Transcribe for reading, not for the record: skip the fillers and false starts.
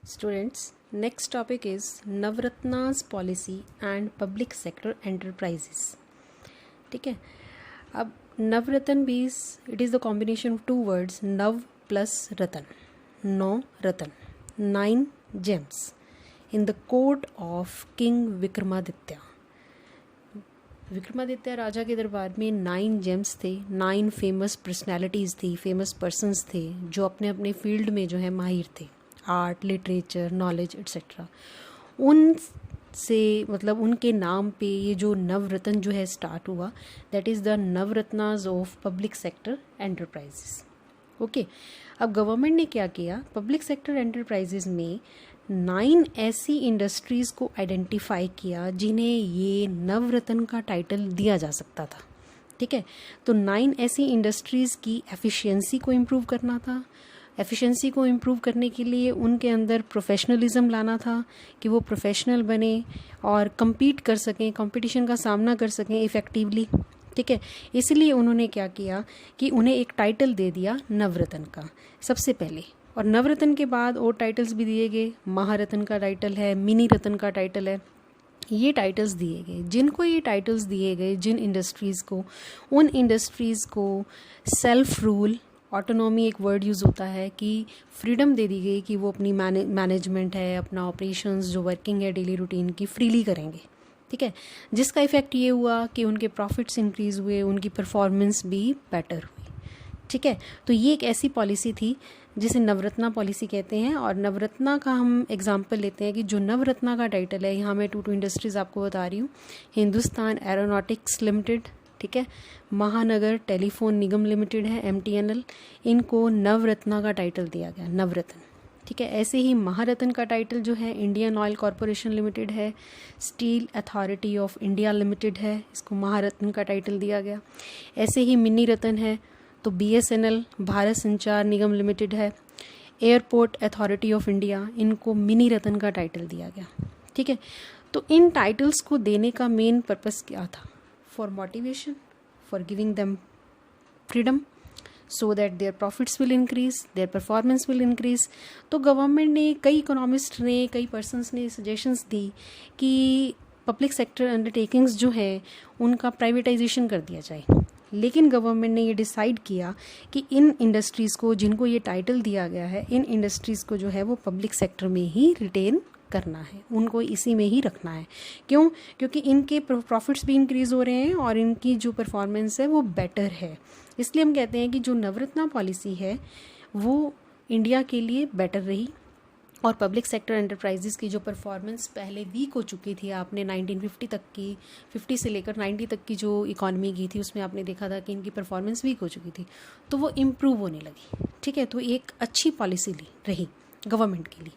Students, next topic is Navratnas policy and public sector enterprises. ठीक है. अब नवरत्न बीस it is the combination of two words नव plus रतन. नौ रतन, 9 gems in the court of King Vikramaditya. Vikramaditya राजा के दरबार में 9 gems थे, 9 फेमस पर्सनैलिटीज़ थी, फेमस पर्सनस थे जो अपने अपने फील्ड में जो है माहिर थे, आर्ट, लिटरेचर, नॉलेज एट्सेट्रा. उन से मतलब उनके नाम पे ये जो नवरत्न जो है स्टार्ट हुआ, that is the Navratnas of public sector enterprises. Okay. अब गवर्नमेंट ने क्या किया, पब्लिक सेक्टर एंटरप्राइजेस में 9 ऐसी इंडस्ट्रीज़ को आइडेंटिफाई किया जिन्हें ये नवरत्न का टाइटल दिया जा सकता था. ठीक है. तो 9 ऐसी इंडस्ट्रीज़ की एफिशिएंसी को इम्प्रूव करना था. एफिशिएंसी को इम्प्रूव करने के लिए उनके अंदर प्रोफेशनलिज्म लाना था कि वो प्रोफेशनल बने और compete कर सकें, कंपटीशन का सामना कर सकें इफ़ेक्टिवली. ठीक है. इसलिए उन्होंने क्या किया कि उन्हें एक टाइटल दे दिया नवरत्न का सबसे पहले, और नवरत्न के बाद और टाइटल्स भी दिए गए. महारत्न का टाइटल है, मिनी रत्न का टाइटल है. ये टाइटल्स दिए गए. जिनको ये टाइटल्स दिए गए, जिन इंडस्ट्रीज़ को, उन इंडस्ट्रीज़ को सेल्फ रूल, ऑटोनॉमी एक वर्ड यूज़ होता है कि फ्रीडम दे दी गई कि वो अपनी मैनेजमेंट है, अपना ऑपरेशंस जो वर्किंग है डेली रूटीन की फ्रीली करेंगे. ठीक है. जिसका इफ़ेक्ट ये हुआ कि उनके प्रॉफिट्स इंक्रीज़ हुए, उनकी परफॉर्मेंस भी बेटर हुई. ठीक है. तो ये एक ऐसी पॉलिसी थी जिसे नवरत्ना पॉलिसी कहते हैं. और नवरत्ना का हम एग्जांपल लेते हैं कि जो नवरत्ना का टाइटल है, यहाँ मैं 2 इंडस्ट्रीज़ आपको बता रही हूँ. हिंदुस्तान एरोनॉटिक्स लिमिटेड, ठीक है, महानगर टेलीफोन निगम लिमिटेड है, MTNL, इनको नवरत्ना का टाइटल दिया गया, नवरत्न. ठीक है. ऐसे ही महारत्न का टाइटल जो है इंडियन ऑयल कॉरपोरेशन लिमिटेड है, steel authority of India limited है, इसको महारत्न का टाइटल दिया गया. ऐसे ही मिनी रत्न है तो BSNL भारत संचार निगम लिमिटेड है, एयरपोर्ट अथॉरिटी ऑफ इंडिया, इनको मिनी रत्न का टाइटल दिया गया. ठीक है. तो इन टाइटल्स को देने का मेन पर्पस क्या था? For motivation, for giving them freedom so that their profits will increase, their performance will increase. तो गवर्नमेंट ने, कई इकोनॉमिस्ट ने, कई पर्सनस ने सजेशंस दी कि पब्लिक सेक्टर अंडरटेकिंग्स जो है उनका प्राइवेटाइजेशन कर दिया जाए. लेकिन गवर्नमेंट ने ये डिसाइड किया कि इन इंडस्ट्रीज़ को, जिनको ये टाइटल दिया गया है, इन इंडस्ट्रीज़ को जो है वो पब्लिक सेक्टर में ही रिटेन करना है, उनको इसी में ही रखना है. क्यों? क्योंकि इनके प्रॉफिट्स भी इंक्रीज़ हो रहे हैं और इनकी जो परफॉर्मेंस है वो बेटर है. इसलिए हम कहते हैं कि जो नवरत्ना पॉलिसी है वो इंडिया के लिए बेटर रही. और पब्लिक सेक्टर एंटरप्राइजेस की जो परफॉर्मेंस पहले वीक हो चुकी थी, आपने 1950 तक की, 50 से लेकर 90 तक की जो इकॉनमी की थी उसमें आपने देखा था कि इनकी परफॉर्मेंस वीक हो चुकी थी, तो वो इम्प्रूव होने लगी. ठीक है. तो एक अच्छी पॉलिसी रही गवर्नमेंट के लिए.